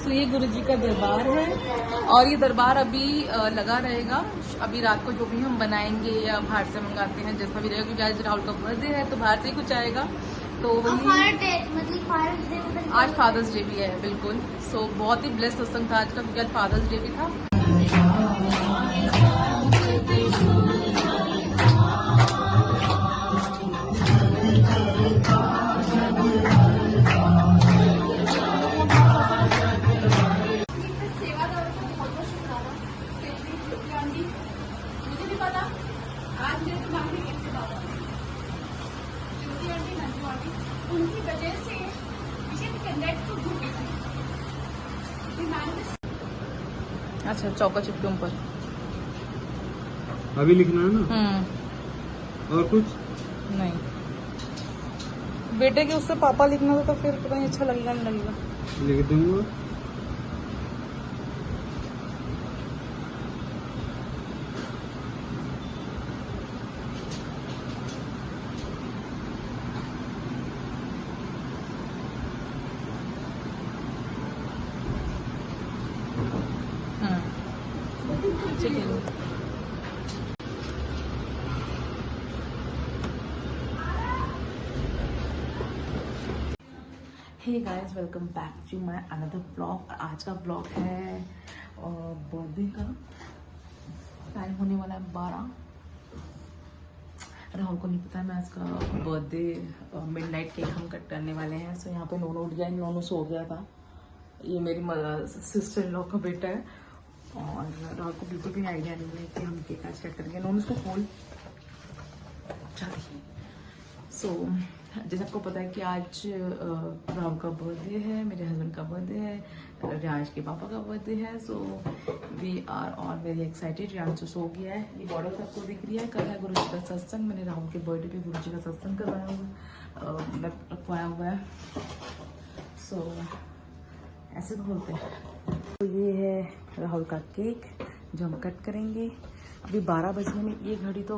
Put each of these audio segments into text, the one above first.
तो ये गुरुजी का दरबार है और ये दरबार अभी लगा रहेगा। अभी रात को जो भी हम बनाएंगे या बाहर से मंगाते हैं जैसा भी रहेगा, क्योंकि आज राहुल का बर्थडे है तो बाहर से ही कुछ आएगा। तो आज फादर्स डे भी है, बिल्कुल। सो बहुत ही ब्लेस्ड सत्संग था आज का, क्योंकि आज फादर्स डे भी था। उनकी वजह से अच्छा, चौका चिप के ऊपर अभी लिखना है ना? और कुछ नहीं, बेटे के उससे पापा लिखना था तो फिर पता नहीं अच्छा लगेगा नहीं लगेगा। लिख दूंगा। Hey guys, welcome back to my another blog. आज का ब्लॉग है बर्थडे का। टाइम होने वाला है 12। राहुल को नहीं पता है मैं आज का बर्थडे मिडनाइट केक हम कट करने वाले हैं। सो यहाँ पे नोनो उठ गया, नोनो सो गया था। ये मेरी सिस्टर इन लॉ का बेटा है और राहुल को बिल्कुल भी आइडिया नहीं है कि हम केक आज कट करेंगे। नोनो उसको खोल चलिए। सो जैसे आपको पता है कि आज राहुल का बर्थडे है, मेरे हस्बैंड का बर्थडे है, रियांश के पापा का बर्थडे है। So we are all very excited. Riyansh तो सो गया है। ये बॉर्डर सबको दिख रही है। कल है गुरु जी का सत्संग। मैंने राहुल के बर्थडे पे गुरु जी का सत्संग रखवाया हुआ है। सो ऐसे तो बोलते हैं। तो ये है राहुल का केक जो हम कट करेंगे। अभी 12 बजने में, ये घड़ी तो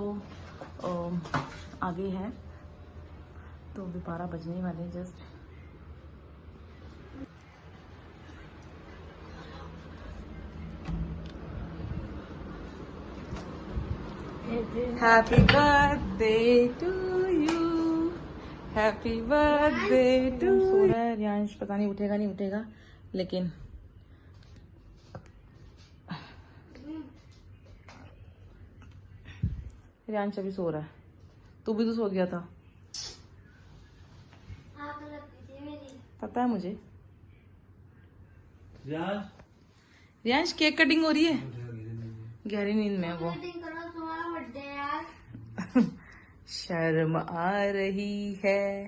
आगे है, तो अभी 12 बजने ही वाले just. Happy birthday to you, happy birthday to. सो रहा है रियांश, पता नहीं उठेगा नहीं उठेगा, लेकिन रियांश अभी सो रहा है। तू भी तो सो गया था, पता है मुझे। रियांश केक कटिंग हो रही है, गहरी नींद में है वो। शर्म आ रही है।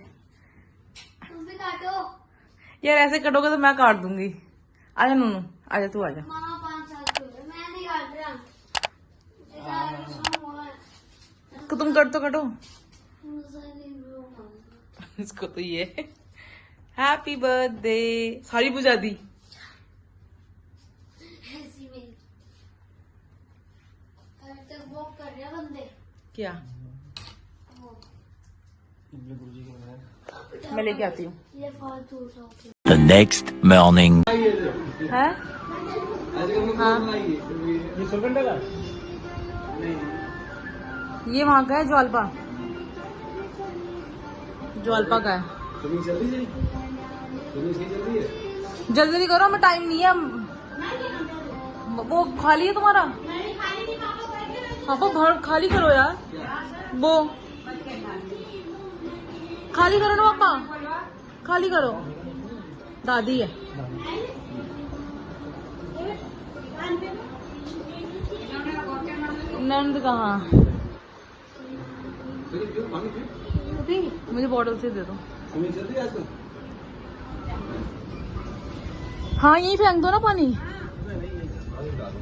तुम भी काटो यार, ऐसे कटोगे तो मैं काट दूंगी। आजा नूनू, आजा तू आजा। मामा 5 साल की है, मैं नहीं काट रहा। तो तुम कट तो कटो इसको। तो ये हैप्पी बर्थडे सारी बुझा दी। ऐसी में तक वो कर रहे बंदे क्या? वो मैं लेके आती हूँ। ये फालतू सा The next morning. है हाँ, ये वहाँ का है, ज्वालपा। ज्वालपा का है। जल्दी करो, हमें टाइम नहीं है। वो खाली है तुम्हारा? पापा भर खाली करो यार, वो खाली करो ना पापा, खाली करो। दादी है। नंद कहाँ? मुझे बॉटल से दे दो। हाँ, यहीं फेंक दो ना पानी।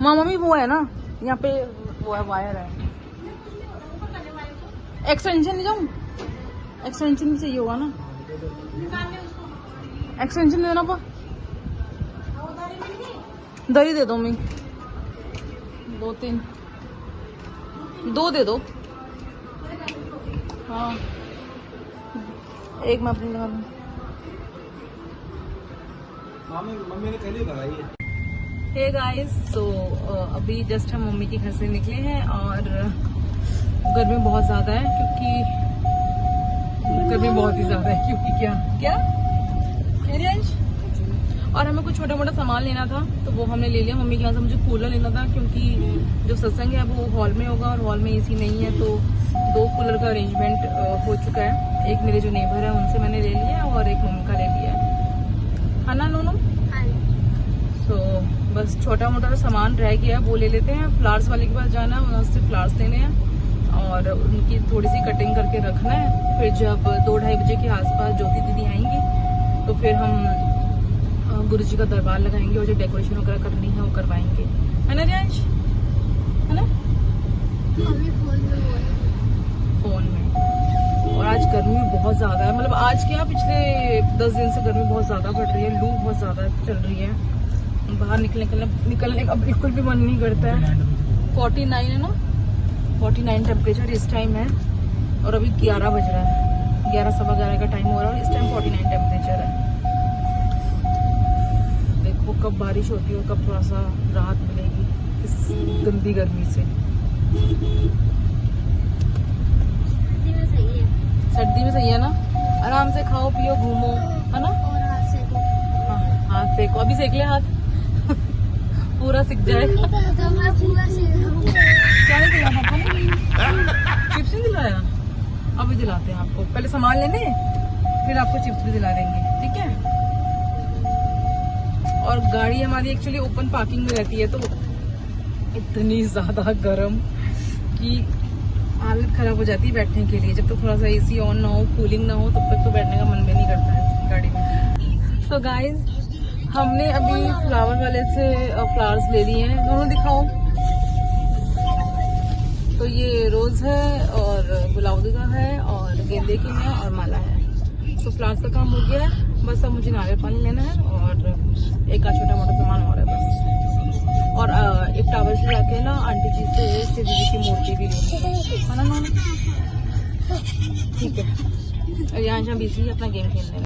मामा भी वो है ना यहाँ पे, वो है वायर है। एक्सटेंशन ले जाऊँ? एक्सटेंशन भी चाहिए होगा ना, एक्सटेंशन दे देना पा। दही दे दो, मैं 2-3 2 दे दो। हाँ, एक मैं अपनी लगा दूँ। मम्मी ने कल ही लगाई है। हे गाइस, सो अभी जस्ट हम मम्मी के घर से निकले हैं और गर्मी बहुत ज़्यादा है क्योंकि गर्मी बहुत ही ज़्यादा है क्योंकि क्या क्या रियांश? और हमें कुछ छोटा मोटा सामान लेना था तो वो हमने ले लिया। मम्मी के यहाँ से मुझे कूलर लेना था क्योंकि जो सत्संग है वो हॉल में होगा और हॉल में एसी नहीं है, तो 2 कूलर का अरेंजमेंट हो चुका है। एक मेरे जो नेबर है उनसे मैंने ले लिया और एक मम्मी का ले लिया है ना नोनो? तो बस छोटा मोटा जो सामान रह गया वो ले लेते हैं। फ्लावर्स वाले के पास जाना है, वहाँ से फ्लावर्स लेने हैं और उनकी थोड़ी सी कटिंग करके रखना है। फिर जब 2-2:30 बजे के आसपास ज्योति दीदी आएंगी तो फिर हम गुरु जी का दरबार लगाएंगे और जो डेकोरेशन वगैरह करनी है वो करवाएंगे, है ना रियांश? है ना? मम्मी फोन में बोल रही है। फोन में। और आज गर्मी बहुत ज्यादा है, मतलब आज क्या पिछले 10 दिन से गर्मी बहुत ज्यादा बढ़ रही है, लू बहुत ज्यादा चल रही है। बाहर निकलने का बिल्कुल भी मन नहीं करता है। 49 है ना, 49 टेम्परेचर इस टाइम है और अभी 11 बज रहा है, 11 सवा 11 का टाइम हो रहा है और इस टाइम 49 टेम्परेचर है। देखो कब बारिश होती है और कब थोड़ा सा राहत मिलेगी इस गंदी गर्मी से। सर्दी में सही है। सर्दी में सही है ना, आराम से खाओ पियो घूमो, है ना? और हाथ से को हाँ, हाथ सेको, अभी सेक ले हाथ पूरा सिक जाएगा। तो मैं पूरा सेक लूंगी। क्या नहीं दिला पापा ने? चिप्स नहीं दिलाया? अभी दिलाते हैं आपको, पहले सामान लेने फिर आपको चिप्स भी दिला देंगे, ठीक है? और गाड़ी हमारी एक्चुअली ओपन पार्किंग में रहती है तो इतनी ज्यादा गर्म कि हालत खराब हो जाती है बैठने के लिए। जब तक थोड़ा सा एसी ऑन ना हो, कूलिंग ना हो, तब तक तो बैठने का मन भी नहीं करता है गाड़ी में। सो गाइज, हमने अभी फ्लावर वाले से फ्लावर्स ले लिए हैं। दोनों दिखाओ। तो ये रोज है और गुलाउदी का है और गेंदे की है और माला है। तो फ्लावर्स का काम हो गया है, बस अब मुझे नारियल पानी लेना है और एक आध छोटा मोटा सामान और है बस। और एक टावर से जाके ना आंटी जी से शिव जी की मूर्ति भी लेनी है ना नोनो? ठीक है। और यहाँ जहाँ बिजी अपना गेम खेलने में।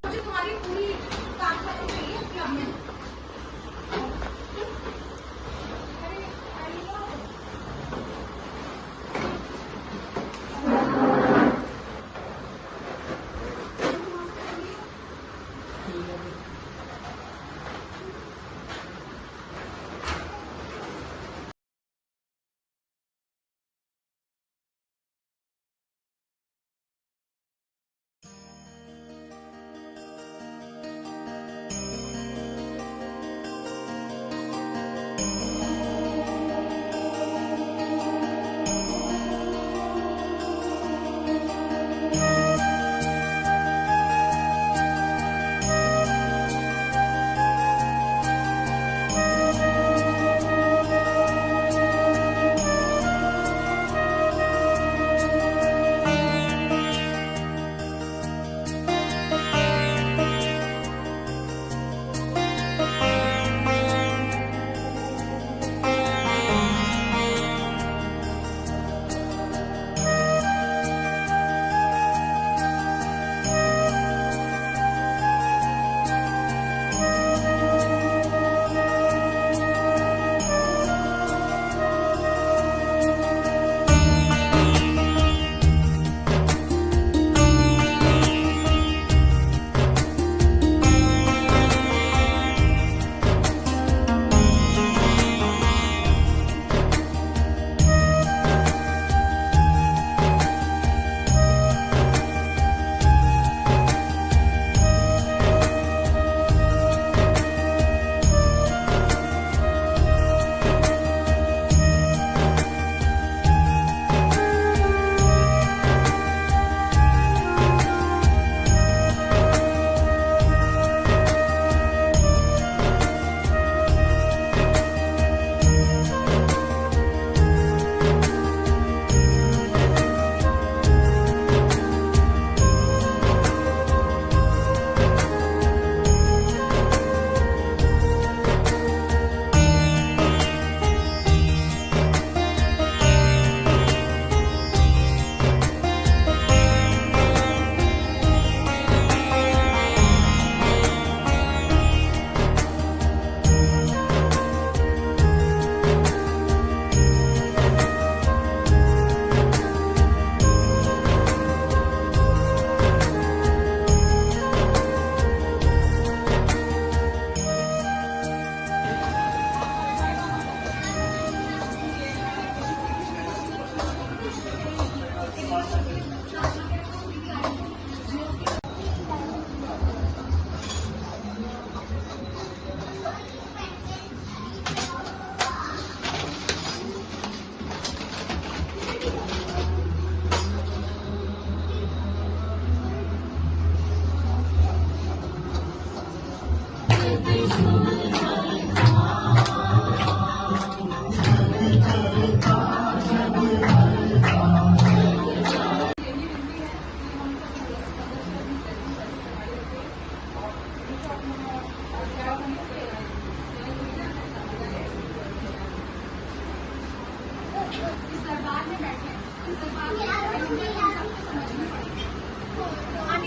आंटी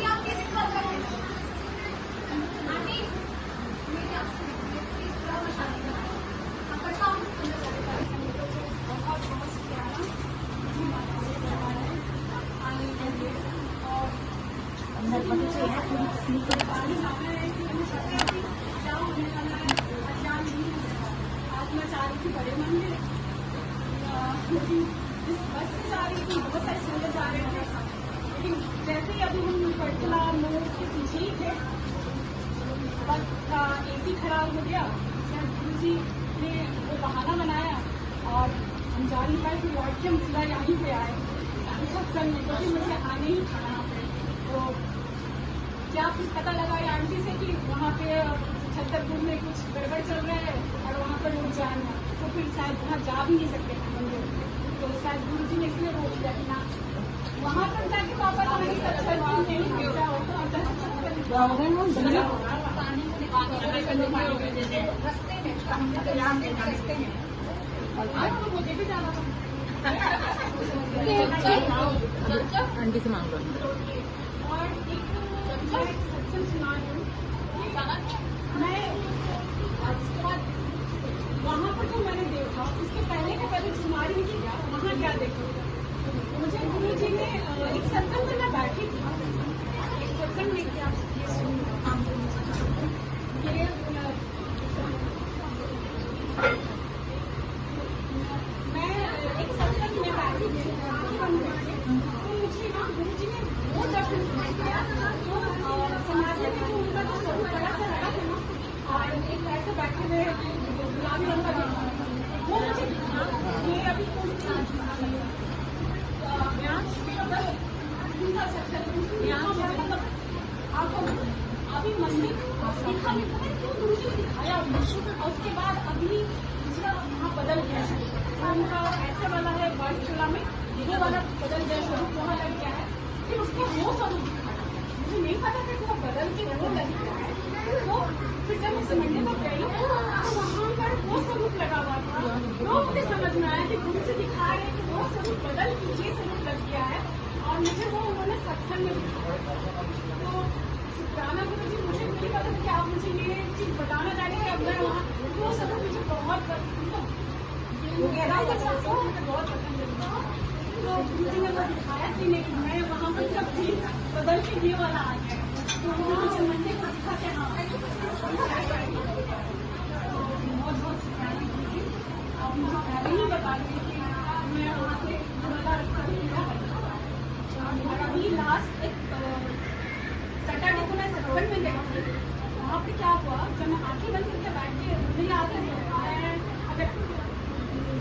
आप कैसे बात कर रहे हैं? आंटी मेरी आपसे प्लीज थोड़ा मशाली का आप अच्छा बहुत प्यारा आज मैं चाह रही थी बड़े मंदिर इस बस से जा रही थी, बहुत सारे सिंगर जा रहे थे, लेकिन जैसे ही अभी हम कटला मोड़ के पीछे ही थे बस का एसी खराब हो गया। गुरु जी ने वो बहाना बनाया और हम जा नहीं पाए, फिर लौट के हम सीधा यहीं पे आए सत्संग में, क्योंकि मुझे आने ही था यहाँ पे। तो क्या कुछ पता लगा ये आंटी से कि वहाँ पे छतरपुर में कुछ गड़बड़ चल रहा है और वहाँ पर लोग जाना, तो फिर शायद वहाँ जा भी नहीं सकते मंदिर, तो शायद गुरु जी ने इसलिए रोक दिया कि ना वहाँ पर जाके वापस आने का अच्छा नहीं मिलता होता। रस्ते में तो मुझे भी जाना था। आंटी से मांग लो। और एक सत्संग सुना रही हूँ, मैं उसके बाद वहाँ पर जो मैंने देखा उसके पहले का पहले सुना रही थी क्या वहाँ क्या देखा, मुझे गुरु जी ने एक सत्संग में मैं बैठी थी, एक सत्संग में क्या मैं एक सत्संग में बैठी थी, तो मुझे ना गुरु जी ने वो दर्शन किया जो समाज में जो उनका जो स्वरूप बड़ा सा लगा था ना, और एक ऐसे बैठे हुए गुलाबी रंग का दिखा वो मुझे दिखा। ये अभी कौन सी अभी मंदिर दिखा नहीं पता क्यों गुरु जी ने दिखाया, और उसके बाद अभी दूसरा वहाँ बदल गया है, उनका ऐसे वाला है वाइट चूल्हा में वो वाला बदल गया स्वरूप, वहाँ लग गया है, फिर उसको वो स्वरूप दिखाया, मुझे नहीं पता था कि वो बदल के वो लग गया है। तो फिर जब मैं मंदिर में गई तो वहाँ पर वो स्वरूप लगा हुआ था, तो मुझे समझ में आया कि गुरु जी दिखा रहे हैं कि वो स्वरूप बदल के ये स्वरूप लग गया है, और मुझे वो उन्होंने सत्संग में दिखाया। तो शुक्राना गुरु जी, मुझे नहीं पता था कि आप मुझे ये चीज बताना चाहेंगे कि अब मैं वहाँ वो स्वरूप मुझे बहुत बहुत पसंद है। तो गुरु जी ने वो दिखाया कि नहीं मैं वहाँ पर सब चीज बदल के ये वाला आ गया, तो वो मुझे मंदिर को दिखा के हाँ बहुत बहुत शुक्राना गुरु जी, आप मुझे पहले ही बता दी कि मैं वहाँ से वाला रखा किया। और अभी लास्ट एक सैटरडे को मैं सत्संग में गई थी, वहाँ पे क्या हुआ जब मैं आंखें बंद करके बैठ के मुझे याद है अगर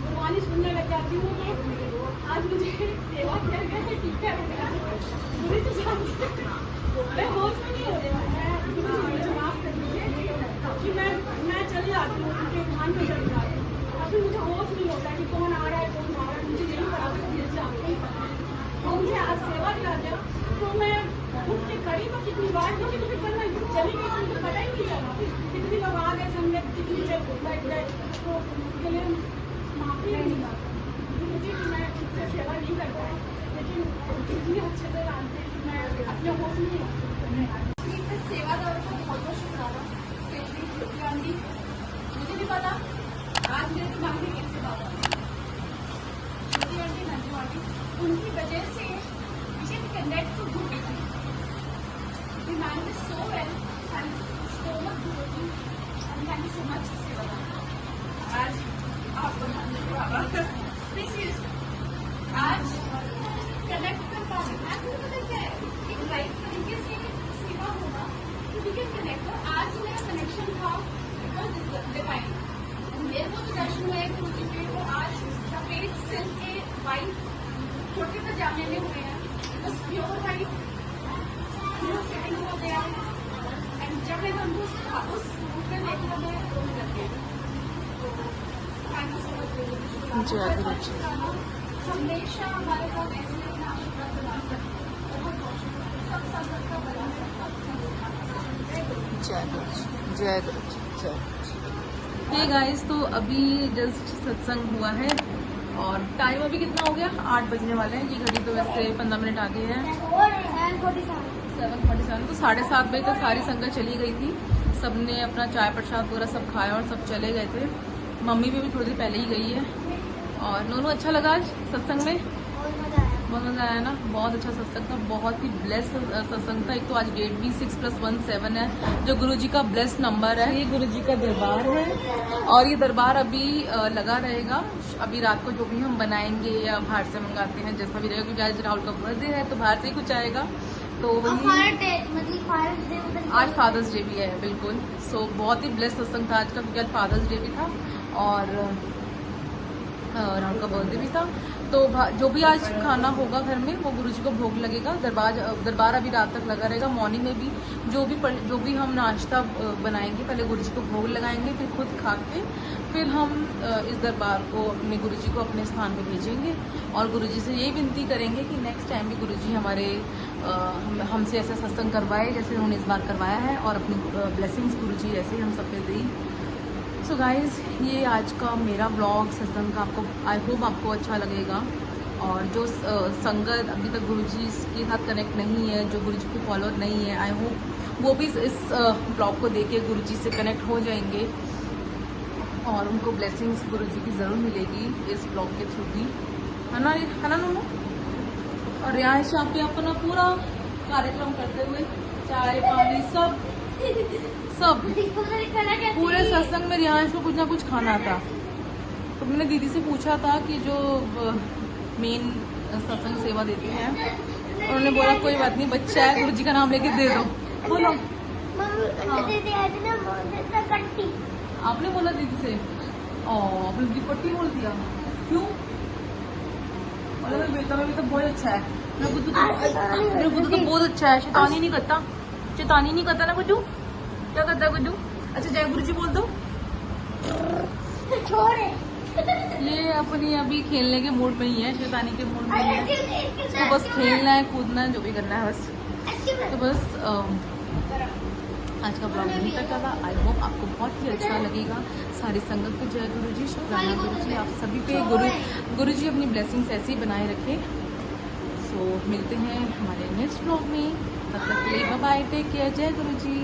गुरबानी सुनने लग जाती हूँ तो आज मुझे सेवा किया गया है, टीका वगैरह मुझे तो मैं होश में नहीं हो रही, मुझे माफ कर दीजिए कि मैं चली जाती हूँ उनके ध्यान में चली जाती हूँ, और फिर मुझे होश नहीं होता कि कौन आ रहा है कौन आ रहा है, मुझे नहीं पता नहीं पता। तो मुझे आज सेवा दिया गया तो मैं उठ के खड़ी तो कितनी बार क्योंकि मुझे करना चली गई, मुझे पता ही नहीं चला कितनी लोग आ गए संगत कितनी बैठ गए, तो उसके लिए माफी नहीं पाता मुझे कि मैं इससे सेवा नहीं कर पाई, लेकिन इतनी अच्छे से जानते हैं कि मैं अपने होश में सेवा दौर को बहुत बहुत शुक्राना। मुझे भी पता आज मेरे दिमाग में कैसे बात उनकी वजह से मुझे connect to Guru ji, the man is so well and so much Guruji and thank you so much आज आप आज कनेक्ट कर पा रहे हैं, आपको पता क्या है एक राइट तरीके से सेवा होगा तो वी कैन कनेक्ट। आज मेरा कनेक्शन था बिकॉज डिवाइन, मेरे को जो दर्शन हुए गुरु जी के वो आज सफेद सिल्क के वाइट छोटे पजामे में हुए हैं, बस प्योर वाइट सेटिंग हो गया एंड जब मैंने उनको उस रूप में देखा मैं रोने लग गई। थैंक यू सो मच हमेशा हमारे साथ ऐसे आशीर्वाद प्रदान करते हैं, बहुत बहुत सब संगत का बना है। जय गुरु जय गुरु जय। हे गाइस, तो अभी जस्ट सत्संग हुआ है और टाइम अभी कितना हो गया, 8 बजने वाले हैं। ये घड़ी तो वैसे 15 मिनट आगे है, 7:47। तो 7:30 बजे तक सारी संगत चली गई थी। सबने अपना चाय प्रसाद वगैरह सब खाया और सब चले गए थे। मम्मी भी थोड़ी देर पहले ही गई है। और नोनू अच्छा लगा आज सत्संग में? बहुत मजा आया ना, बहुत अच्छा सत्संग था, बहुत ही ब्लेस सत्संग था। एक तो आज डेट भी 6+1 7 है, जो गुरुजी का ब्लेस नंबर है। ये गुरुजी का दरबार है और ये दरबार अभी लगा रहेगा। अभी रात को जो भी हम बनाएंगे या बाहर से मंगाते हैं, जैसा भी रहेगा, क्योंकि आज राहुल का बर्थडे है तो बाहर से ही कुछ आएगा। तो आज फादर्स डे भी है, बिल्कुल। सो बहुत ही ब्लेस सत्संग था आज का, क्योंकि आज फादर्स डे भी था और राहुल का बर्थडे भी था। तो जो भी आज खाना होगा घर में वो गुरुजी को भोग लगेगा। दरबार अभी रात तक लगा रहेगा। मॉर्निंग में भी जो भी हम नाश्ता बनाएंगे, पहले गुरुजी को भोग लगाएंगे, फिर खुद खा के फिर हम इस दरबार को अपने गुरुजी को अपने स्थान पे भेजेंगे। और गुरुजी से यही विनती करेंगे कि नेक्स्ट टाइम भी गुरुजी हमारे हमसे ऐसा सत्संग करवाए जैसे उन्होंने इस बार करवाया है, और अपनी ब्लेसिंग्स गुरुजी ऐसे ही हम सब पे दें। सो गाइज़, ये आज का मेरा ब्लॉग सत्संग का आपको आई होप आपको अच्छा लगेगा। और जो संगत अभी तक गुरुजी के साथ कनेक्ट नहीं है, जो गुरुजी के फॉलोअर नहीं है, आई होप वो भी इस ब्लॉग को देख के गुरुजी से कनेक्ट हो जाएंगे और उनको ब्लेसिंग्स गुरुजी की ज़रूर मिलेगी इस ब्लॉग के थ्रू भी, है ना नूनू? और रियाज यहाँ पे अपना पूरा कार्यक्रम करते हुए चाय पानी सब पूरे सत्संग में रियांश को कुछ ना कुछ खाना था। तो मैंने दीदी से पूछा था कि जो मेन सत्संग सेवा देते हैं, उन्होंने बोला कोई बात नहीं, बच्चा है, गुरुजी का नाम लेके दे दो। बोलो। हाँ। आपने बोला दीदी से? आपने दीदी पट्टी बोल दिया, क्यों? मेरे बेटा में तो बहुत अच्छा है, मेरा बुद्धू तो बहुत अच्छा है, शैतानी नहीं करता ना गुड्डू? क्या करता है गुड्डू? अच्छा जय गुरु जी बोल दो। ये अपनी अभी खेलने के मूड में ही है, शैतानी के मूड में ही है। इसको बस खेलना है, कूदना है, जो भी करना है बस। तो बस आज का ब्लॉग यहीं तक था। आई होप आपको बहुत ही अच्छा लगेगा। सारी संगत को जय गुरु जी, शुक्राना गुरु जी, आप सभी पे गुरु जी अपनी ब्लेसिंग्स ऐसे ही बनाए रखें। सो मिलते हैं हमारे नेक्स्ट ब्लॉग में, तब तक के लिए बाय बाय, टेक केयर, जय गुरु जी।